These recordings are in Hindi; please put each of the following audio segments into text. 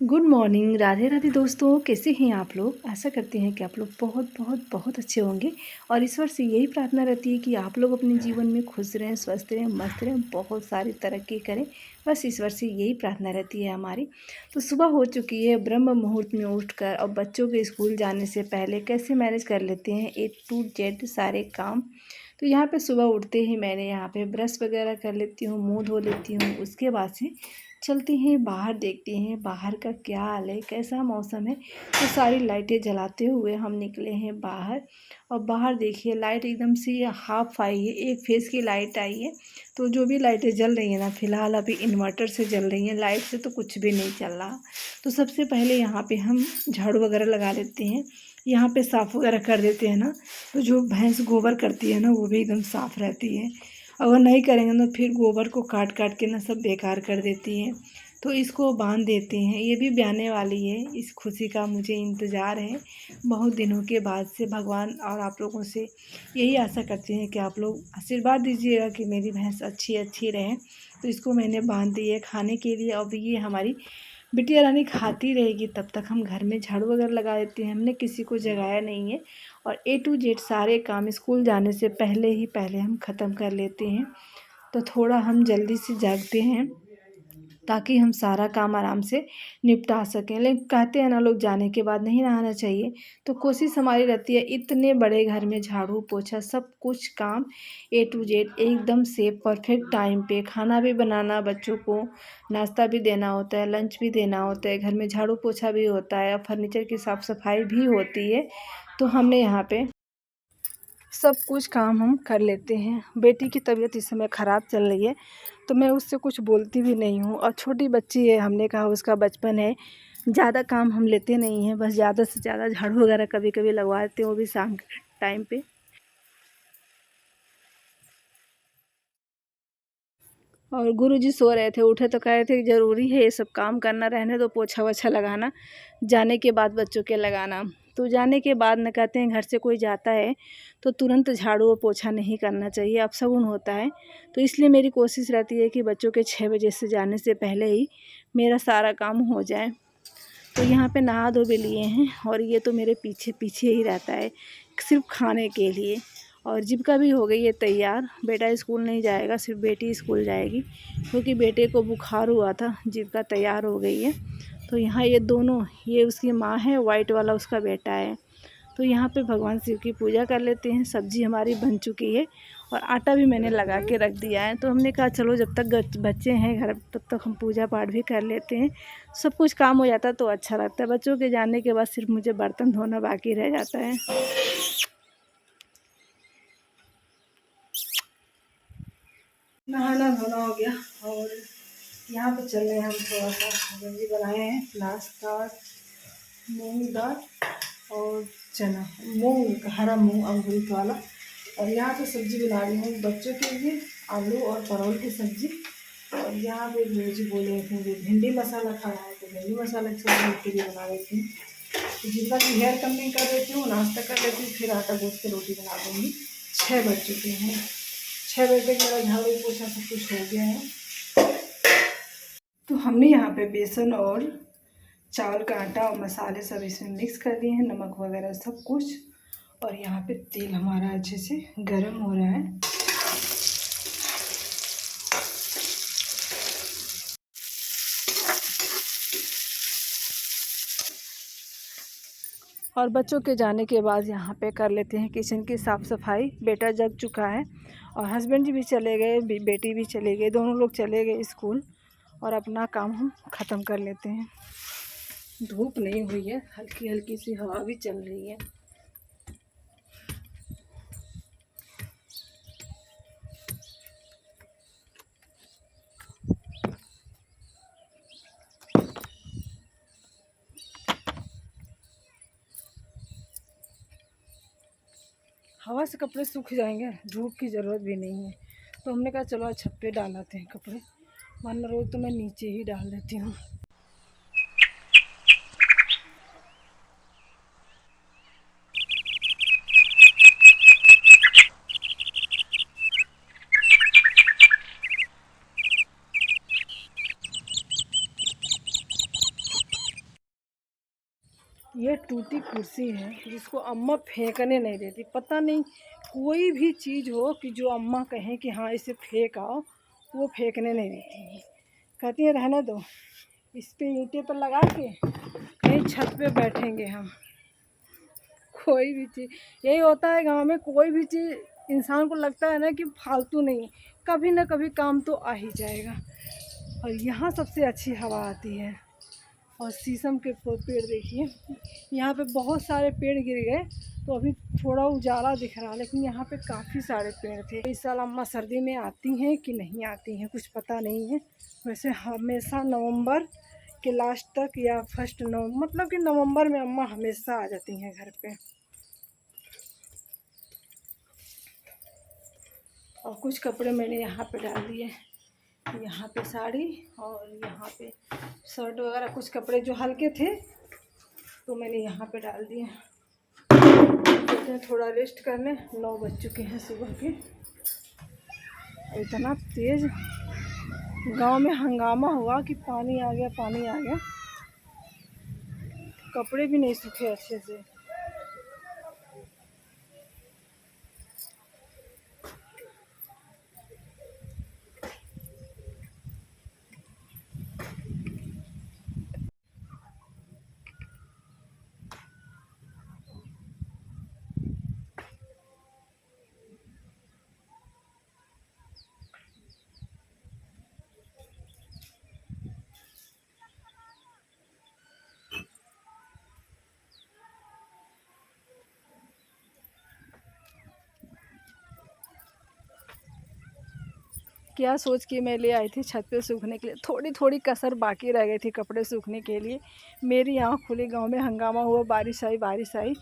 गुड मॉर्निंग, राधे राधे दोस्तों। कैसे हैं आप लोग? आशा करते हैं कि आप लोग बहुत बहुत बहुत अच्छे होंगे और ईश्वर से यही प्रार्थना रहती है कि आप लोग अपने जीवन में खुश रहें, स्वस्थ रहें, मस्त रहें, बहुत सारी तरक्की करें। बस ईश्वर से यही प्रार्थना रहती है हमारी। तो सुबह हो चुकी है, ब्रह्म मुहूर्त में उठकर और बच्चों के स्कूल जाने से पहले कैसे मैनेज कर लेते हैं ए टू जेड सारे काम। तो यहाँ पे सुबह उठते ही मैंने यहाँ पे ब्रश वगैरह कर लेती हूँ, मुँह धो लेती हूँ। उसके बाद से चलते हैं बाहर, देखते हैं बाहर का क्या हाल है, कैसा मौसम है। तो सारी लाइटें जलाते हुए हम निकले हैं बाहर। और बाहर देखिए लाइट एकदम से हाफ आई है, एक फेस की लाइट आई है। तो जो भी लाइटें जल रही हैं ना, फिलहाल अभी इन्वर्टर से जल रही हैं, लाइट से तो कुछ भी नहीं चल रहा। तो सबसे पहले यहाँ पे हम झाड़ू वगैरह लगा लेते हैं, यहाँ पे साफ़ वगैरह कर देते हैं ना। तो जो भैंस गोबर करती है ना, वो भी एकदम साफ़ रहती है। अगर नहीं करेंगे तो फिर गोबर को काट काट के ना सब बेकार कर देती है। तो इसको बांध देते हैं, ये भी ब्याने वाली है। इस खुशी का मुझे इंतज़ार है बहुत दिनों के बाद से। भगवान और आप लोगों से यही आशा करते हैं कि आप लोग आशीर्वाद दीजिएगा कि मेरी भैंस अच्छी अच्छी रहे। तो इसको मैंने बांध दी है खाने के लिए। अब ये हमारी बिटिया रानी खाती रहेगी, तब तक हम घर में झाड़ू वगैरह लगा देते हैं। हमने किसी को जगाया नहीं है और ए टू जेड सारे काम स्कूल जाने से पहले हम ख़त्म कर लेते हैं। तो थोड़ा हम जल्दी से जागते हैं ताकि हम सारा काम आराम से निपटा सकें। लेकिन कहते हैं ना, लोग जाने के बाद नहीं नहाना चाहिए। तो कोशिश हमारी रहती है इतने बड़े घर में झाड़ू पोछा सब कुछ काम ए टू जेड एकदम से परफेक्ट टाइम पे। खाना भी बनाना, बच्चों को नाश्ता भी देना होता है, लंच भी देना होता है, घर में झाड़ू पोछा भी होता है और फर्नीचर की साफ़ सफाई भी होती है। तो हमने यहाँ पे सब कुछ काम हम कर लेते हैं। बेटी की तबीयत इस समय ख़राब चल रही है, तो मैं उससे कुछ बोलती भी नहीं हूँ। और छोटी बच्ची है, हमने कहा उसका बचपन है, ज़्यादा काम हम लेते नहीं हैं। बस ज़्यादा से ज़्यादा झाड़ू वगैरह कभी कभी लगवा देते हैं, वो भी शाम के टाइम पे। और गुरुजी सो रहे थे, उठे तो कह रहे थे कि ज़रूरी है ये सब काम करना, रहने दो, पोछा वोछा लगाना जाने के बाद बच्चों के लगाना। तो जाने के बाद न कहते हैं घर से कोई जाता है तो तुरंत झाड़ू और पोछा नहीं करना चाहिए, अपशगुन होता है। तो इसलिए मेरी कोशिश रहती है कि बच्चों के 6 बजे से जाने से पहले ही मेरा सारा काम हो जाए। तो यहाँ पे नहा धो भी लिए हैं और ये तो मेरे पीछे पीछे ही रहता है सिर्फ खाने के लिए। और जीविका भी हो गई है तैयार। बेटा स्कूल नहीं जाएगा, सिर्फ बेटी स्कूल जाएगी क्योंकि बेटे को बुखार हुआ था। जीविका तैयार हो गई है। तो यहाँ ये दोनों, ये उसकी माँ है, वाइट वाला उसका बेटा है। तो यहाँ पे भगवान शिव की पूजा कर लेते हैं। सब्ज़ी हमारी बन चुकी है और आटा भी मैंने लगा के रख दिया है। तो हमने कहा चलो जब तक बच्चे हैं घर तब तक हम पूजा पाठ भी कर लेते हैं। सब कुछ काम हो जाता है तो अच्छा लगता है। बच्चों के जाने के बाद सिर्फ मुझे बर्तन धोना बाकी रह जाता है। नहाना धोना हो गया और यहाँ पे चल रहे हैं हम थोड़ा सा गंजी बनाए हैं। नाश्ता मूंग दाल और चना, मूंग हरा मूंग अंकुरित वाला। और यहाँ पे सब्जी बना रही हूँ बच्चों के लिए, आलू और परवल की सब्जी। और यहाँ पे मुझे बोले मुझे भिंडी मसाला खाना है तो भिंडी मसाला की सब्जी के लिए बना देती हूँ। तो जितना कि हेयर कटिंग कर देती हूँ, नाश्ता कर लेती हूँ, फिर आटा गूँथ के रोटी बना दूँगी। 6 बज चुके हैं। 6 बजे तक मेरा झाड़ू पोछा सब कुछ हो गया है। तो हमने यहाँ पे बेसन और चावल का आटा और मसाले सब इसमें मिक्स कर दिए हैं, नमक वगैरह सब कुछ। और यहाँ पे तेल हमारा अच्छे से गर्म हो रहा है। और बच्चों के जाने के बाद यहाँ पे कर लेते हैं किचन की साफ़ सफाई। बेटा जग चुका है और हस्बैंड जी भी चले गए, बेटी भी चले गए, दोनों लोग चले गए स्कूल। और अपना काम हम ख़त्म कर लेते हैं। धूप नहीं हुई है, हल्की हल्की सी हवा भी चल रही है। हवा से कपड़े सूख जाएंगे, धूप की ज़रूरत भी नहीं है। तो हमने कहा चलो आज छत पे डालते हैं कपड़े, वरना रोज़ तो मैं नीचे ही डाल देती हूँ। ये टूटी कुर्सी है जिसको अम्मा फेंकने नहीं देती। पता नहीं कोई भी चीज़ हो कि जो अम्मा कहें कि हाँ इसे फेंक आओ, वो फेंकने नहीं देती हैं। कहती है रहने दो, इस पे ईंटे पर लगा के कहीं छत पे बैठेंगे हम। कोई भी चीज़ यही होता है गांव में, कोई भी चीज़ इंसान को लगता है ना कि फालतू नहीं, कभी ना कभी काम तो आ ही जाएगा। और यहाँ सबसे अच्छी हवा आती है। और शीशम के पेड़ देखिए, यहाँ पे बहुत सारे पेड़ गिर गए तो अभी थोड़ा उजाला दिख रहा, लेकिन यहाँ पे काफ़ी सारे पेड़ थे। इस साल अम्मा सर्दी में आती हैं कि नहीं आती हैं कुछ पता नहीं है। वैसे हमेशा नवंबर के लास्ट तक या फर्स्ट नवंबर, मतलब कि नवंबर में अम्मा हमेशा आ जाती हैं घर पे। और कुछ कपड़े मैंने यहाँ पे डाल दिए, यहाँ पे साड़ी और यहाँ पे शर्ट वगैरह, कुछ कपड़े जो हल्के थे तो मैंने यहाँ पे डाल दिए। तो थोड़ा रेस्ट करने, 9 बज चुके हैं सुबह के। इतना तेज़ गांव में हंगामा हुआ कि पानी आ गया, पानी आ गया। कपड़े भी नहीं सूखे अच्छे से। क्या सोच के मैं ले आई थी छत पे सूखने के लिए, थोड़ी थोड़ी कसर बाकी रह गई थी कपड़े सूखने के लिए। मेरी आँख खुली, गांव में हंगामा हुआ, बारिश आई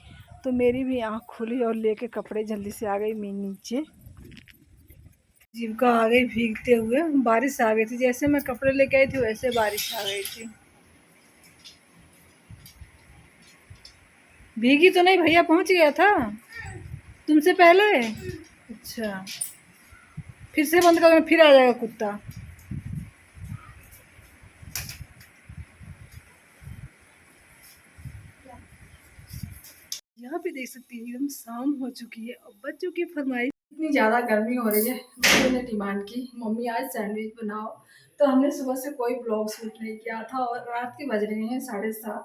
तो मेरी भी आँख खुली और लेके कपड़े जल्दी से आ गई मैं नीचे। जीविका आ गई भीगते हुए, बारिश आ गई थी, जैसे मैं कपड़े लेके आई थी वैसे बारिश आ गई थी। भीगी तो नहीं, भैया पहुंच गया था तुमसे पहले। अच्छा, फिर से बंद करोगे फिर आ जाएगा कुत्ता। यहाँ पे देख सकती हैं एकदम शाम हो चुकी है और बच्चों की फरमाइश, इतनी ज़्यादा गर्मी हो रही है, बच्चों ने डिमांड की मम्मी आज सैंडविच बनाओ। तो हमने सुबह से कोई ब्लॉग शूट नहीं किया था और रात के बज रहे हैं 7:30।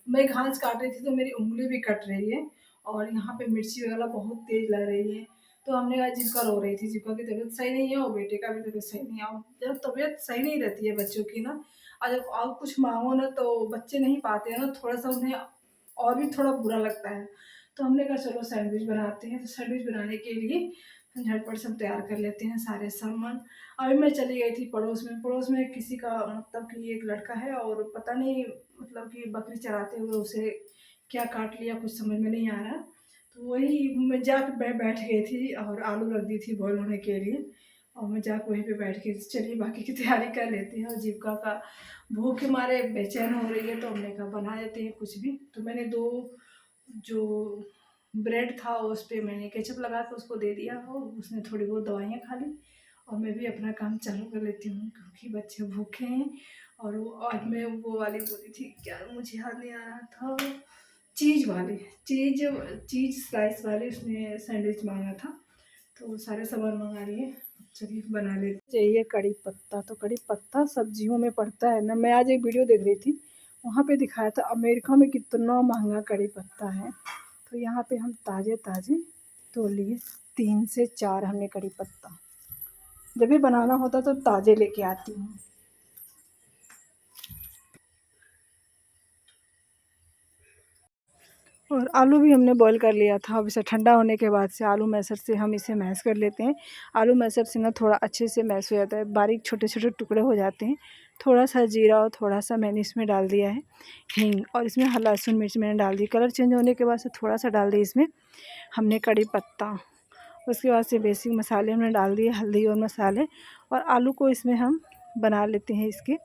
मैं घास काट रही थी तो मेरी उंगली भी कट रही है और यहाँ पे मिर्ची वगैरह बहुत तेज़ लग रही है। तो हमने कहा, जिसका रो रही थी, जिसका की तबीयत सही नहीं है और बेटे का भी तबीयत सही नहीं है। जब तबीयत सही नहीं रहती है बच्चों की ना, और जब आप कुछ मांगो ना तो बच्चे नहीं पाते हैं ना, थोड़ा सा उन्हें और भी थोड़ा बुरा लगता है। तो हमने कहा चलो सैंडविच बनाते हैं। तो सैंडविच बनाने के लिए झटपट सब तैयार कर लेते हैं सारे सामान। अभी मैं चली गई थी पड़ोस में किसी का, मतलब कि एक लड़का है और पता नहीं, मतलब कि बकरी चराते हुए उसे क्या काट लिया, कुछ समझ में नहीं आ रहा। तो वही मैं जाकर बैठ गई थी और आलू रख दी थी बॉयल होने के लिए, और मैं जाकर वहीं पे बैठ के चलिए बाकी की तैयारी कर लेते हैं। और जीविका का भूख के मारे बेचैन हो रही है तो हमने कहा बना देते हैं कुछ भी। तो मैंने 2 जो ब्रेड था उस पर मैंने केचप लगा के उसको दे दिया और उसने थोड़ी बहुत दवाइयाँ खा ली। और मैं भी अपना काम चालू कर लेती हूँ क्योंकि बच्चे भूखे हैं। और वो आज मैं वो वाली बोली थी, क्या मुझे याद नहीं आ रहा था, चीज़ वाली, चीज़ स्लाइस वाली उसने सैंडविच मांगा था। तो सारे सामान मंगा लिए, चलिए बना लेते। चाहिए कड़ी पत्ता, तो कड़ी पत्ता सब्जियों में पड़ता है ना। मैं आज एक वीडियो देख रही थी, वहाँ पे दिखाया था अमेरिका में कितना महंगा कड़ी पत्ता है। तो यहाँ पे हम ताज़े ताज़े तो लिए 3 से 4 हमने कड़ी पत्ता। जब भी बनाना होता तो ताज़े लेके आती हूँ। और आलू भी हमने बॉईल कर लिया था। अब इसे ठंडा होने के बाद से आलू मैशर से हम इसे मैश कर लेते हैं। आलू मैशर से ना थोड़ा अच्छे से मैश हो जाता है, बारीक छोटे छोटे टुकड़े हो जाते हैं। थोड़ा सा जीरा और थोड़ा सा मैंने इसमें डाल दिया है हींग, और इसमें लहसुन मिर्च मैंने डाल दी। कलर चेंज होने के बाद से थोड़ा सा डाल दी इसमें हमने कड़ी पत्ता। उसके बाद से बेसिक मसाले हमने डाल दिए, हल्दी और मसाले, और आलू को इसमें हम बना लेते हैं इसके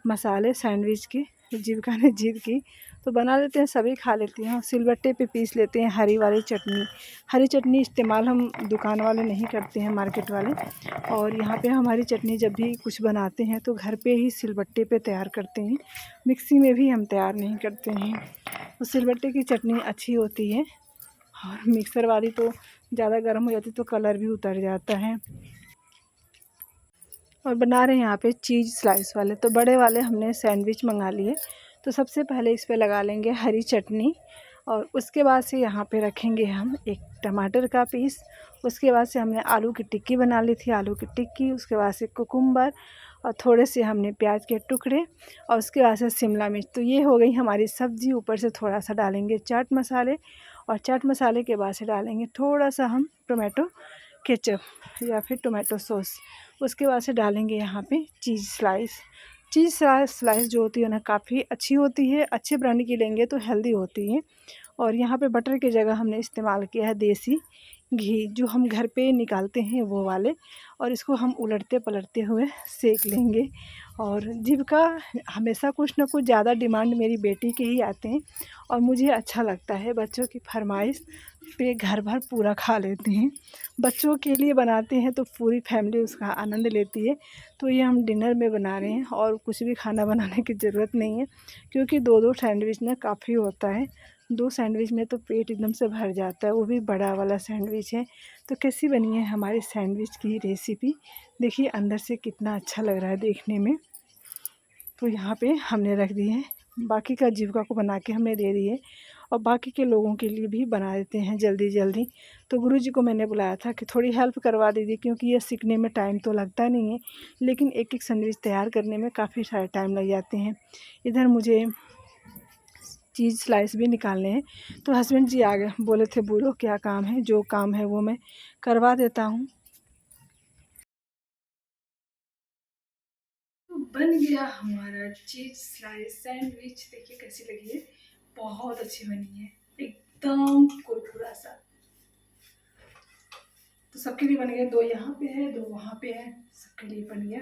मसाले सैंडविच के। जीविका ने जिद की तो बना लेते हैं, सभी खा लेते हैं। सिलबट्टे पे पीस लेते हैं हरी वाली चटनी। हरी चटनी इस्तेमाल हम दुकान वाले नहीं करते हैं, मार्केट वाले। और यहाँ पे हम हरी चटनी जब भी कुछ बनाते हैं तो घर पे ही सिलबट्टे पे तैयार करते हैं, मिक्सी में भी हम तैयार नहीं करते हैं। तो सिलबट्टे की चटनी अच्छी होती है, और मिक्सर वाली तो ज़्यादा गर्म हो जाती तो कलर भी उतर जाता है। और बना रहे हैं यहाँ पे चीज़ स्लाइस वाले। तो बड़े वाले हमने सैंडविच मंगा लिए। तो सबसे पहले इस पे लगा लेंगे हरी चटनी, और उसके बाद से यहाँ पे रखेंगे हम एक टमाटर का पीस। उसके बाद से हमने आलू की टिक्की बना ली थी, आलू की टिक्की। उसके बाद से कुकुम्बर, और थोड़े से हमने प्याज के टुकड़े, और उसके बाद से शिमला मिर्च। तो ये हो गई हमारी सब्ज़ी। ऊपर से थोड़ा सा डालेंगे चाट मसाले, और चाट मसाले के बाद से डालेंगे थोड़ा सा हम टोमेटो केचप या फिर टोमेटो सॉस। उसके बाद से डालेंगे यहाँ पे चीज़ स्लाइस। चीज़ स्लाइस जो होती है ना, काफ़ी अच्छी होती है, अच्छे ब्रांड की लेंगे तो हेल्दी होती है। और यहाँ पे बटर की जगह हमने इस्तेमाल किया है देसी घी, जो हम घर पे निकालते हैं वो वाले। और इसको हम उलटते पलटते हुए सेक लेंगे। और जीभ का हमेशा कुछ ना कुछ ज़्यादा डिमांड मेरी बेटी के ही आते हैं, और मुझे अच्छा लगता है। बच्चों की फरमाइश पे घर भर पूरा खा लेते हैं। बच्चों के लिए बनाते हैं तो पूरी फैमिली उसका आनंद लेती है। तो ये हम डिनर में बना रहे हैं, और कुछ भी खाना बनाने की ज़रूरत नहीं है, क्योंकि 2-2 सैंडविच ना काफ़ी होता है। 2 सैंडविच में तो पेट एकदम से भर जाता है, वो भी बड़ा वाला सैंडविच है। तो कैसी बनी है हमारी सैंडविच की रेसिपी, देखिए अंदर से कितना अच्छा लग रहा है देखने में। तो यहाँ पे हमने रख दी है, बाकी का जीविका को बना के हमने दे दी है, और बाकी के लोगों के लिए भी बना देते हैं जल्दी जल्दी। तो गुरुजी को मैंने बुलाया था कि थोड़ी हेल्प करवा दीजिए, क्योंकि ये सीखने में टाइम तो लगता नहीं है, लेकिन एक एक सैंडविच तैयार करने में काफ़ी सारे टाइम लग जाते हैं। इधर मुझे चीज़ स्लाइस भी निकालने हैं। तो हस्बैंड जी आ गए, बोले थे बोलो क्या काम है, जो काम है वो मैं करवा देता हूँ। तो बन गया हमारा चीज़ स्लाइस सैंडविच, देखिए कैसी लगी है, बहुत अच्छी बनी है, एकदम कुरकुरा सा। तो सबके लिए बन गया, 2 यहाँ पे है 2 वहाँ पे है, सबके लिए बन गया।